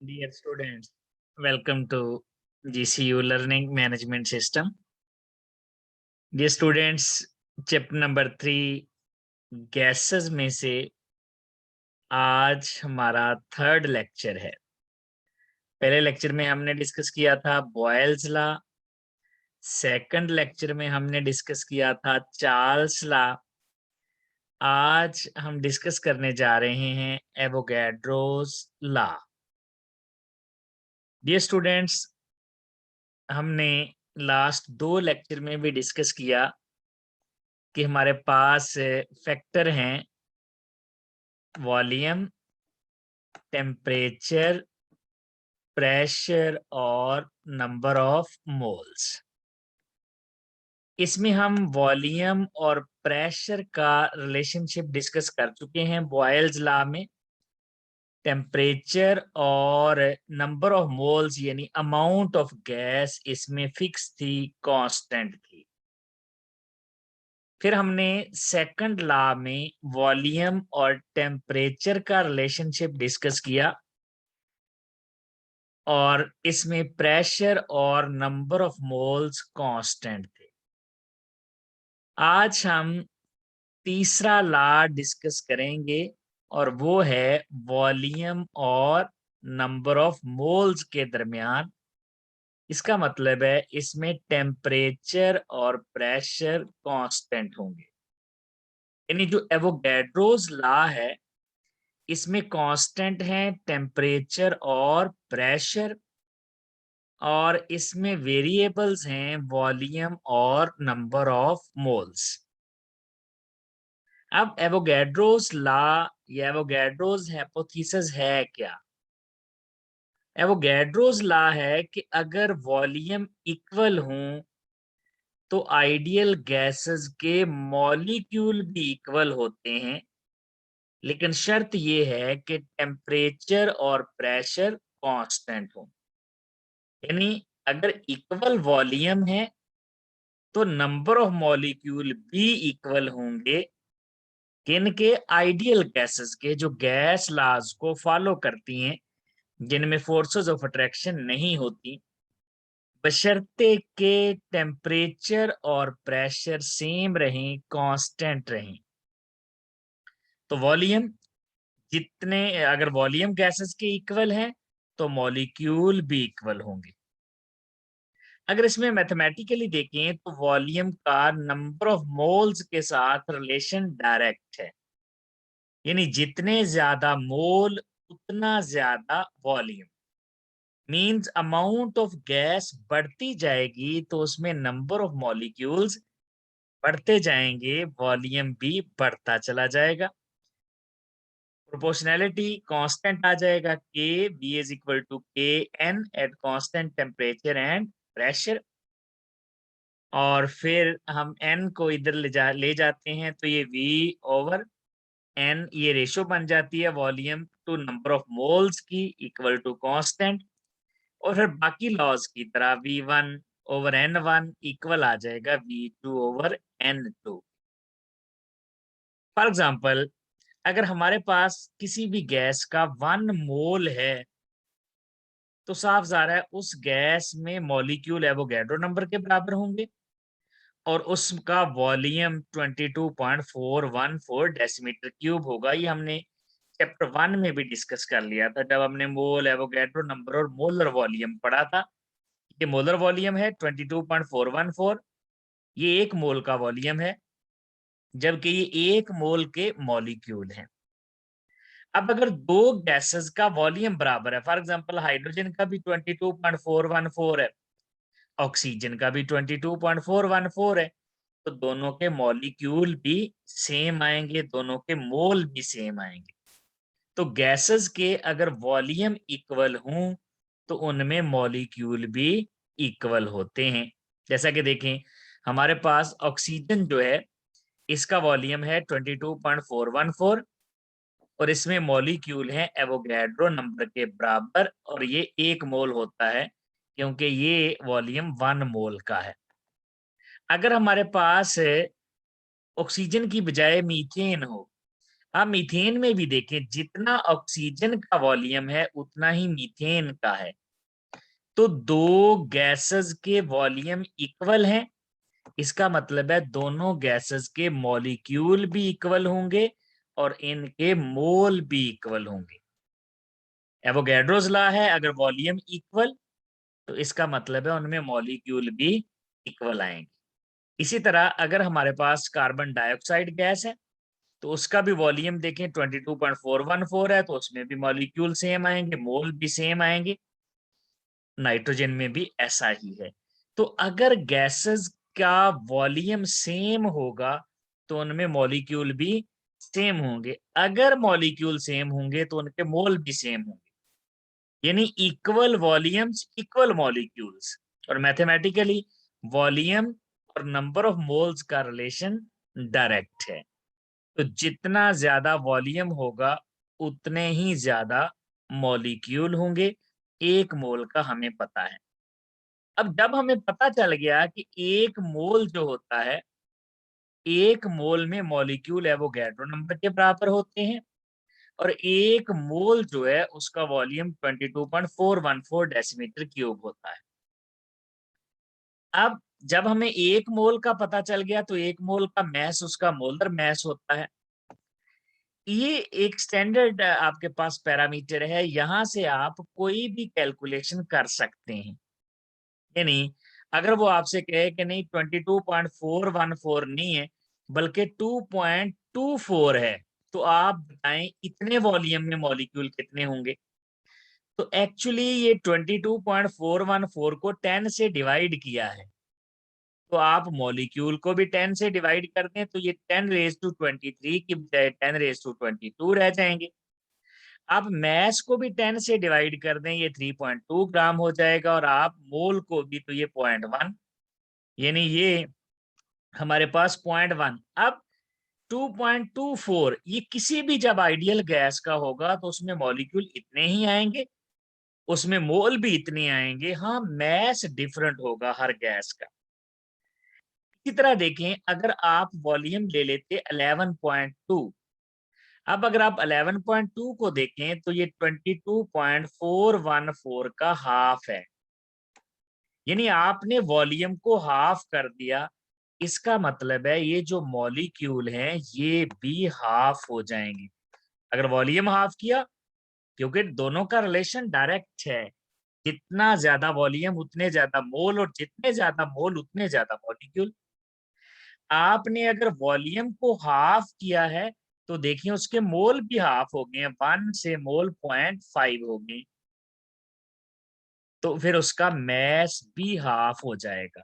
Dear students, welcome to GCU Learning Management System. Dear students, chapter number 3 gases में से आज हमारा third lecture है। पहले लेक्चर में हमने डिस्कस किया था बॉयल्स लॉ, सेकंड लेक्चर में हमने डिस्कस किया था चार्ल्स लॉ। आज हम डिस्कस करने जा रहे हैं एवोगैड्रोस लॉ। डियर स्टूडेंट्स, हमने लास्ट 2 लेक्चर में भी डिस्कस किया कि हमारे पास फैक्टर हैं वॉल्यूम, टेम्परेचर, प्रेशर और नंबर ऑफ मोल्स। इसमें हम वॉल्यूम और प्रेशर का रिलेशनशिप डिस्कस कर चुके हैं बॉयल्स लॉ में। टेम्परेचर और नंबर ऑफ मोल्स यानी अमाउंट ऑफ गैस इसमें फिक्स थी, कांस्टेंट थी। फिर हमने सेकंड लॉ में वॉल्यूम और टेम्परेचर का रिलेशनशिप डिस्कस किया और इसमें प्रेशर और नंबर ऑफ मोल्स कांस्टेंट थे। आज हम तीसरा लॉ डिस्कस करेंगे और वो है वॉल्यूम और नंबर ऑफ मोल्स के दरमियान। इसका मतलब है इसमें टेम्परेचर और प्रेशर कांस्टेंट होंगे। यानी जो एवोगैड्रोस लॉ है इसमें कांस्टेंट है टेम्परेचर और प्रेशर, और इसमें वेरिएबल्स हैं वॉल्यूम और नंबर ऑफ मोल्स। अब एवोगैड्रोस लॉ या एवोगैड्रोस हाइपोथेसिस है क्या? एवोगैड्रोस लॉ है कि अगर वॉल्यूम इक्वल हों तो आइडियल गैसेस के मॉलिक्यूल भी इक्वल होते हैं, लेकिन शर्त ये है कि टेम्परेचर और प्रेशर कांस्टेंट हो। यानी अगर इक्वल वॉल्यूम है तो नंबर ऑफ मॉलिक्यूल भी इक्वल होंगे। किन के? आइडियल गैसेस के, जो गैस लॉज को फॉलो करती हैं, जिनमें फोर्सेस ऑफ अट्रैक्शन नहीं होती, बशर्ते के टेम्परेचर और प्रेशर सेम रहें, कांस्टेंट रहें। तो वॉल्यूम जितने अगर वॉल्यूम गैसेस के इक्वल हैं तो मॉलिक्यूल भी इक्वल होंगे। अगर इसमें मैथमेटिकली देखें तो वॉल्यूम का नंबर ऑफ मोल्स के साथ रिलेशन डायरेक्ट है। यानी जितने ज्यादा मोल उतना ज्यादा volume. Means amount of gas बढ़ती जाएगी तो उसमें नंबर ऑफ मॉलिक्यूल्स बढ़ते जाएंगे, वॉल्यूम भी बढ़ता चला जाएगा। प्रोपोर्शनैलिटी कांस्टेंट आ जाएगा, K B is equal to K N at constant temperature and pressure. और फिर हम n को इधर ले जाते हैं तो ये v ओवर n, ये रेशो बन जाती है volume to number of moles की इक्वल टू कांस्टेंट। और फिर बाकी लॉज की तरह v1 ओवर n1 इक्वल आ जाएगा v2 over n2। For example, अगर हमारे पास किसी भी गैस का 1 मोल है तो साफ ज़ाहिर है उस गैस में मॉलिक्यूल एवोगैड्रो नंबर के बराबर होंगे और उसका वॉल्यूम 22.414 डेसीमीटर क्यूब होगा। ये हमने चैप्टर 1 में भी डिस्कस कर लिया था जब हमने मोल, एवोगैड्रो नंबर और मोलर वॉल्यूम पढ़ा था। ये मोलर वॉल्यूम है 22.414, ये 1 मोल का वॉल्यूम है, जबकि ये 1 मोल के मॉलिक्यूल हैं। अब अगर दो गैसेस का वॉल्यूम बराबर है, फॉर एग्जांपल हाइड्रोजन का भी 22.414 है, ऑक्सीजन का भी 22.414 है, तो दोनों के मॉलिक्यूल भी सेम आएंगे, दोनों के मोल भी सेम आएंगे। तो गैसेस के अगर वॉल्यूम इक्वल हों तो उनमें मॉलिक्यूल भी इक्वल होते हैं। जैसा कि देखें, हमारे पास ऑक्सीजन जो है इसका वॉल्यूम है 22.414 और इसमें मॉलिक्यूल हैं एवोगैड्रो नंबर के बराबर, और ये 1 मोल होता है क्योंकि ये वॉल्यूम 1 मोल का है। अगर हमारे पास ऑक्सीजन की बजाय मीथेन हो आप मीथेन में भी देखें, जितना ऑक्सीजन का वॉल्यूम है उतना ही मीथेन का है। तो दो गैसेस के वॉल्यूम इक्वल हैं, इसका मतलब है दोनों गैसेस के मॉलिक्यूल भी इक्वल होंगे और इनके मोल भी इक्वल होंगे। एवोगैड्रोस लॉ है, अगर वॉल्यूम इक्वल तो इसका मतलब है उनमें मॉलिक्यूल भी इक्वल आएंगे। इसी तरह अगर हमारे पास कार्बन डाइऑक्साइड गैस है तो उसका भी वॉल्यूम देखें 22.414 है, तो उसमें भी मॉलिक्यूल सेम आएंगे, मोल भी सेम आएंगे। नाइट्रोजन में भी ऐसा ही है। तो अगर गैसेस का वॉल्यूम सेम होगा तो उनमें मॉलिक्यूल भी सेम होंगे, अगर मॉलिक्यूल सेम होंगे तो उनके मोल भी सेम होंगे, यानी इक्वल वॉल्यूम्स इक्वल मॉलिक्यूल्स। और मैथमेटिकली वॉल्यूम और नंबर ऑफ मोल्स का रिलेशन डायरेक्ट है। तो जितना ज्यादा वॉल्यूम होगा उतने ही ज्यादा मॉलिक्यूल होंगे। एक मोल का हमें पता है। अब जब हमें पता चल गया कि एक मोल जो होता है, एक मोल में मॉलिक्यूल एवोगैड्रो नंबर के बराबर होते हैं और एक मोल जो है उसका वॉल्यूम 22.414 डेसीमीटर क्यूब होता है। अब जब हमें एक मोल का पता चल गया तो एक मोल का मैस उसका मोलर मैस होता है। ये एक स्टैंडर्ड आपके पास पैरामीटर है, यहां से आप कोई भी कैलकुलेशन कर सकते हैं। यानी अगर वो आपसे कहे कि नहीं 22.414 नहीं है बल्कि 2.24 है, तो आप बताएं इतने वॉल्यूम में मॉलिक्यूल कितने होंगे। तो एक्चुअली ये 22.414 को 10 से डिवाइड किया है, तो आप मॉलिक्यूल को भी 10 से डिवाइड कर दें तो ये 10⁻23 की बजाय 10⁻22 रह जाएंगे। आप मैस को भी 10 से डिवाइड कर दें, ये 3.2 ग्राम हो जाएगा, और आप मोल को भी तो ये 0.1, यानी ये हमारे पास 0.1। अब 2.24 ये किसी भी जब आइडियल गैस का होगा तो उसमें मॉलिक्यूल इतने ही आएंगे, उसमें मोल भी इतने आएंगे। हाँ, मैस डिफरेंट होगा हर गैस का। इसी तरह देखें, अगर आप वॉल्यूम ले लेते 11.2, अब अगर आप 11.2 को देखें तो ये 22.414 का हाफ है, यानी आपने वॉल्यूम को हाफ कर दिया। इसका मतलब है ये जो मॉलिक्यूल हैं ये भी हाफ हो जाएंगे अगर वॉल्यूम हाफ किया, क्योंकि दोनों का रिलेशन डायरेक्ट है। जितना ज्यादा वॉल्यूम उतने ज्यादा मोल, और जितने ज्यादा मोल उतने ज्यादा मॉलिक्यूल। आपने अगर वॉल्यूम को हाफ किया है तो देखिए उसके मोल भी हाफ हो गए हैं, 1 से मोल 0.5 हो गए, तो फिर उसका मैस भी हाफ हो जाएगा।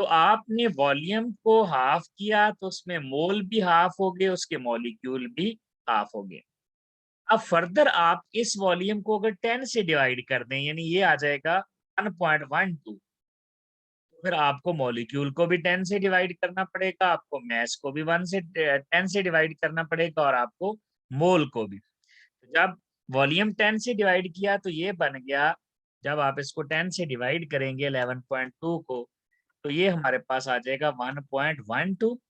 तो आपने वॉल्यूम को हाफ किया तो उसमें मोल भी हाफ हो गए, उसके मॉलिक्यूल भी हाफ हो गए। अब फर्दर आप इस वॉल्यूम को अगर 10 से डिवाइड कर दें, यानी ये आ जाएगा 1.12, फिर आपको मॉलिक्यूल को भी 10 से डिवाइड करना पड़ेगा, आपको मैस को भी 10 से डिवाइड करना पड़ेगा, और आपको मोल को भी। जब वॉल्यूम 10 से डिवाइड किया तो ये बन गया, जब आप इसको 10 से डिवाइड करेंगे 11.2 को, तो ये हमारे पास आ जाएगा 1.12।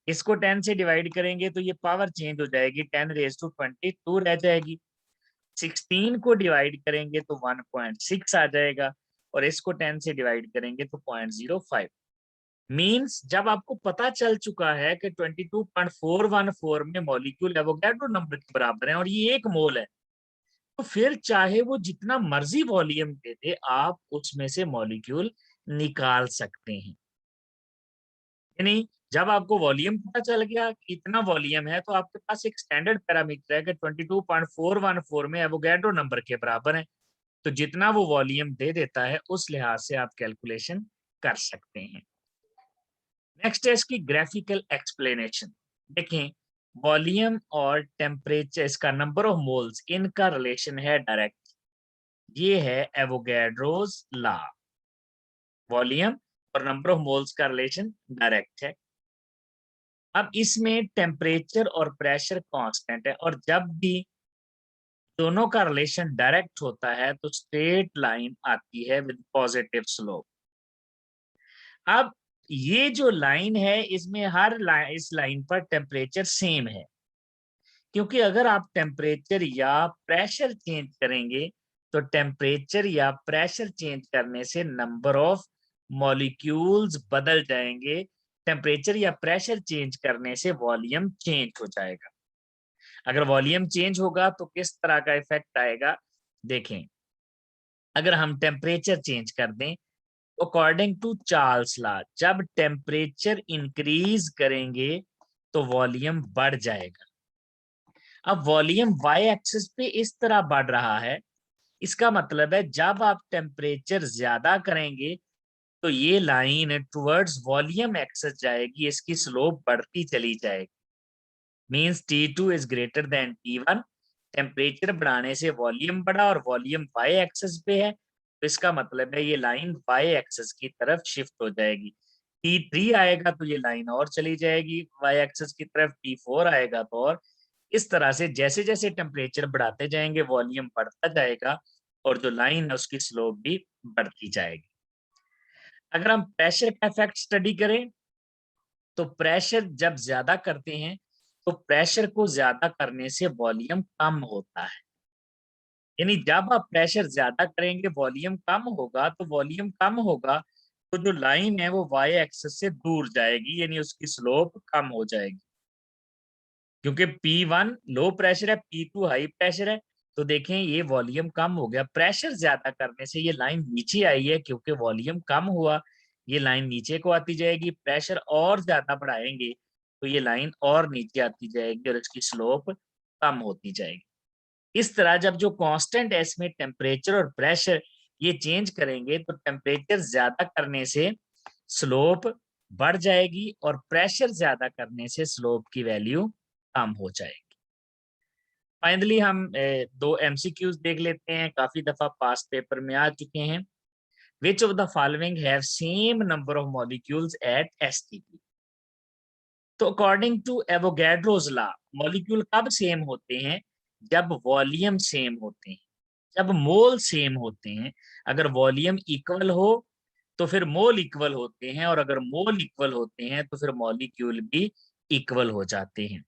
इसको 10 से डिवाइड करेंगे तो ये पावर चेंज हो जाएगी, 10⁻22 रह जाएगी। 16 को डिवाइड करेंगे तो 1.6 आ जाएगा, और इसको 10 से डिवाइड करेंगे तो 0.05। मींस जब आपको पता चल चुका है कि 22.414 में मॉलिक्यूल एवोगैड्रो नंबर के बराबर है और ये एक मोल है, तो फिर चाहे वो जितना मर्जी वॉल्यूम दे दे, आप उसमें से मॉलिक्यूल निकाल सकते हैं। यानी जब आपको वॉल्यूम पता चल गया कि इतना वॉल्यूम है, तो आपके पास एक स्टैंडर्ड पैरामीटर है कि 22.414 में एवोगैड्रो नंबर के बराबर है, तो जितना वो वॉल्यूम दे देता है उस लिहाज से आप कैलकुलेशन कर सकते हैं। नेक्स्ट है इसकी ग्राफिकल एक्सप्लेनेशन। देखें, वॉल्यूम और टेम्परेचर, इसका नंबर ऑफ मोल्स, इनका रिलेशन है डायरेक्ट। ये है एवोगैड्रोस लॉ। वॉल्यूम और नंबर ऑफ मोल्स का रिलेशन डायरेक्ट है। अब इसमें टेम्परेचर और प्रेशर कांस्टेंट है, और जब भी दोनों का रिलेशन डायरेक्ट होता है तो स्ट्रेट लाइन आती है विद पॉजिटिव स्लोप। अब ये जो लाइन है इसमें हर लाइन, इस लाइन पर टेम्परेचर सेम है, क्योंकि अगर आप टेम्परेचर या प्रेशर चेंज करेंगे तो टेम्परेचर या प्रेशर चेंज करने से नंबर ऑफ मॉलिक्यूल्स बदल जाएंगे। टेम्परेचर या प्रेशर चेंज करने से वॉल्यूम चेंज हो जाएगा। अगर वॉल्यूम चेंज होगा तो किस तरह का इफेक्ट आएगा, देखें। अगर हम टेम्परेचर चेंज कर दें, अकॉर्डिंग टू चार्ल्स लॉ, जब टेम्परेचर इंक्रीज करेंगे तो वॉल्यूम बढ़ जाएगा। अब वॉल्यूम वाई एक्सिस पे इस तरह बढ़ रहा है, इसका मतलब है जब आप टेम्परेचर ज्यादा करेंगे तो ये लाइन टुवर्ड्स वॉल्यूम एक्सिस जाएगी, इसकी स्लोप बढ़ती चली जाएगी। Means T2 is greater than T1। Temperature बढ़ाने से वॉल्यूम बढ़ा और वॉल्यूम वाई एक्सिस पे है, तो इसका मतलब है ये लाइन वाई एक्सिस की तरफ शिफ्ट हो जाएगी। T3 आएगा तो ये लाइन और चली जाएगी वाई एक्सिस की तरफ, T4 आएगा तो और। इस तरह से जैसे जैसे टेम्परेचर बढ़ाते जाएंगे वॉल्यूम बढ़ता जाएगा और जो लाइन है उसकी स्लोप भी बढ़ती जाएगी। अगर हम प्रेशर का इफेक्ट स्टडी करें तो प्रेशर जब ज्यादा करते हैं तो प्रेशर को ज्यादा करने से वॉल्यूम कम होता है। यानी जब आप प्रेशर ज्यादा करेंगे वॉल्यूम कम होगा, तो वॉल्यूम कम होगा तो जो लाइन है वो वाई एक्सिस से दूर जाएगी, यानी उसकी स्लोप कम हो जाएगी। क्योंकि P1 लो प्रेशर है, P2 हाई प्रेशर है, तो देखें ये वॉल्यूम कम हो गया। प्रेशर ज्यादा करने से ये लाइन नीचे आई है, क्योंकि वॉल्यूम कम हुआ, ये लाइन नीचे को आती जाएगी। प्रेशर और ज्यादा बढ़ाएंगे तो ये लाइन और नीचे आती जाएगी और इसकी स्लोप कम होती जाएगी। इस तरह जब जो कांस्टेंट है इसमें टेम्परेचर और प्रेशर ये चेंज करेंगे तो टेम्परेचर ज्यादा करने से स्लोप बढ़ जाएगी और प्रेशर ज्यादा करने से स्लोप की वैल्यू कम हो जाएगी। फाइनली हम दो एमसीक्यूज देख लेते हैं, काफी दफा पास्ट पेपर में आ चुके हैं। Which of the following have same number of molecules at STP. तो according to Avogadro's law molecule कब सेम होते हैं? जब वॉल्यूम सेम होते हैं, जब मोल सेम होते हैं। अगर वॉल्यूम इक्वल हो तो फिर मोल इक्वल होते हैं, और अगर मोल इक्वल होते हैं तो फिर मॉलिक्यूल भी इक्वल हो जाते हैं।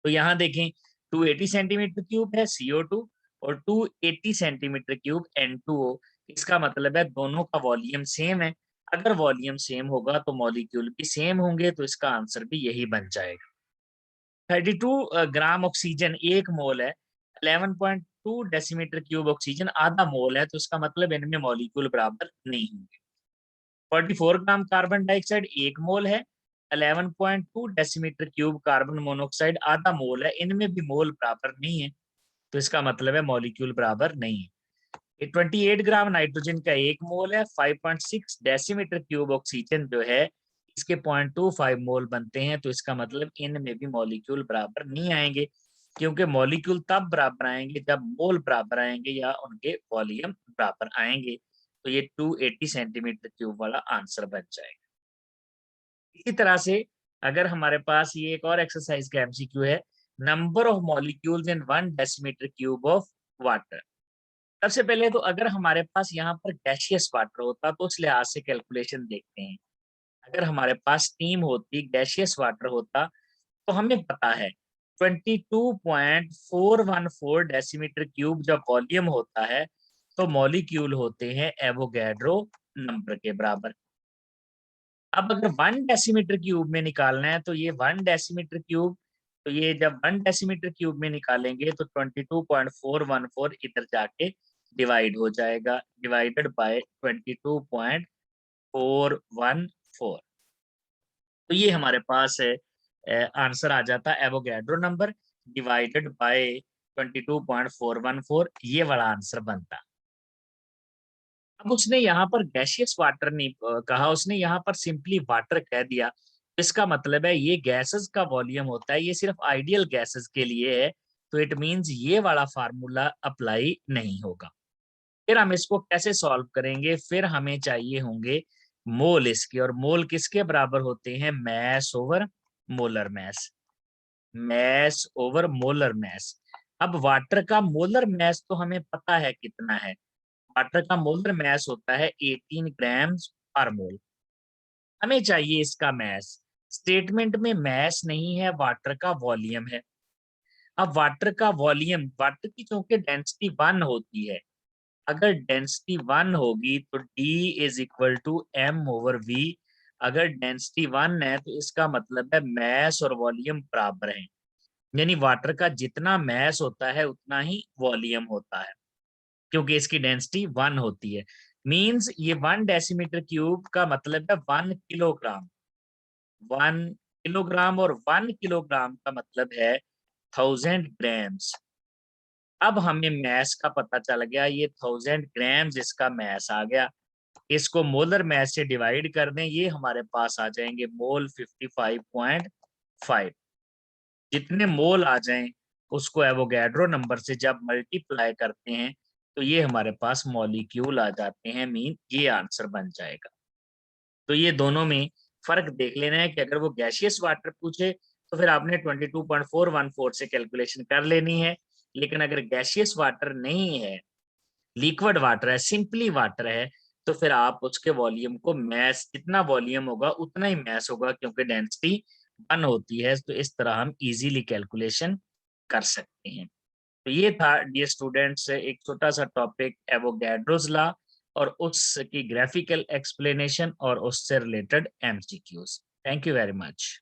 तो यहाँ देखें 280 सेंटीमीटर क्यूब है CO2 और 280 सेंटीमीटर क्यूब N2O। इसका मतलब है दोनों का वॉल्यूम सेम है। अगर वॉल्यूम सेम होगा तो मॉलिक्यूल भी सेम होंगे, तो इसका आंसर भी यही बन जाएगा। 32 ग्राम ऑक्सीजन 1 मोल है, 11.2 डेसीमीटर क्यूब ऑक्सीजन आधा मोल है, तो इसका मतलब इनमें मॉलिक्यूल बराबर नहीं होंगे। 44 ग्राम कार्बन डाइऑक्साइड 1 मोल है, 11.2 डेसीमीटर क्यूब कार्बन मोनोऑक्साइड आधा मोल है, इनमें भी मोल बराबर नहीं है, तो इसका मतलब है मॉलिक्यूल बराबर नहीं है। 28 ग्राम नाइट्रोजन का 1 मोल है, 5.6 डेसीमीटर क्यूब ऑक्सीजन जो है इसके 0.25 मोल बनते हैं, तो इसका मतलब इनमें भी मॉलिक्यूल बराबर नहीं आएंगे, क्योंकि मॉलिक्यूल तब बराबर आएंगे जब मोल बराबर आएंगे या उनके वॉल्यूम बराबर आएंगे। तो ये 280 सेंटीमीटर क्यूब वाला आंसर बन जाएगा। इसी तरह से अगर हमारे पास ये एक और एक्सरसाइज का एमसीक्यू है, number of molecules in 1 decimetre cube of water. सबसे पहले तो अगर हमारे पास यहाँ पर गैशियस वाटर होता तो उस लिहाज से कैलकुलेशन देखते हैं। अगर हमारे पास स्टीम होती, गैशियस वाटर होता, तो हमें पता है 22.414 डेसीमीटर क्यूब जब वॉल्यूम होता है तो मॉलिक्यूल होते हैं एवोगैड्रो नंबर के बराबर। अब अगर 1 डेसीमीटर क्यूब में निकालना है तो ये 1 डेसीमीटर क्यूब, तो ये जब 1 डेसीमीटर क्यूब में निकालेंगे तो 22.414 इधर जाके डिवाइड हो जाएगा, डिवाइडेड बाय 22.414। तो ये हमारे पास आंसर आ जाता है एवोगैड्रो नंबर डिवाइडेड बाय 22.414, ये वाला आंसर बनता। अब उसने यहाँ पर गैसियस वाटर नहीं कहा, उसने यहाँ पर सिंपली वाटर कह दिया। इसका मतलब है ये गैसेस का वॉल्यूम होता है, ये सिर्फ आइडियल गैसेस के लिए है, तो इट मींस ये वाला फार्मूला अप्लाई नहीं होगा। फिर हम इसको कैसे सॉल्व करेंगे? फिर हमें चाहिए होंगे मोल इसके, और मोल किसके बराबर होते हैं? Mass over molar mass, mass over molar mass. अब वाटर का मोलर मैस तो हमें पता है कितना है, वाटर का मोलर मैस होता है 18 ग्राम्स पर मोल। हमें चाहिए इसका मैस, स्टेटमेंट में मैस नहीं है, वाटर का वॉल्यूम है। अब वाटर का वॉल्यूम, वाटर की चूंकि डेंसिटी 1 होती है, अगर डेंसिटी 1 होगी तो D is equal to m/v। अगर डेंसिटी 1 है तो इसका मतलब है मैस और वॉल्यूम बराबर हैं, यानी वाटर का जितना मैस होता है उतना ही वॉल्यूम होता है, क्योंकि इसकी डेंसिटी 1 होती है। मींस ये 1 डेसीमीटर क्यूब का मतलब है 1 किलोग्राम। 1 किलोग्राम और 1 किलोग्राम का मतलब है 1000 ग्राम्स। अब हमें मैस का पता चल गया, ये 1000 ग्राम्स इसका मैस आ गया। इसको मोलर मैस से डिवाइड कर दें, ये हमारे पास आ जाएंगे मोल 55.5। जितने मोल आ जाएं उसको एवोगैड्रो नंबर से जब मल्टीप्लाई करते हैं तो ये हमारे पास मॉलिक्यूल आ जाते हैं, मीन ये आंसर बन जाएगा। तो ये दोनों में फर्क देख लेना है कि अगर वो गैसियस वाटर पूछे तो फिर आपने 22.414 से कैलकुलेशन कर लेनी है, लेकिन अगर गैसियस वाटर नहीं है, लिक्विड वाटर है, सिंपली वाटर है, तो फिर आप उसके वॉल्यूम को मैस, जितना वॉल्यूम होगा उतना ही मैस होगा, क्योंकि डेंसिटी 1 होती है। तो इस तरह हम इजीली कैलकुलेशन कर सकते हैं। तो ये था डियर स्टूडेंट्स एक छोटा सा टॉपिक एवोगैड्रोस लॉ और उसकी ग्राफिकल एक्सप्लेनेशन और उससे related MCQs. Thank you very much.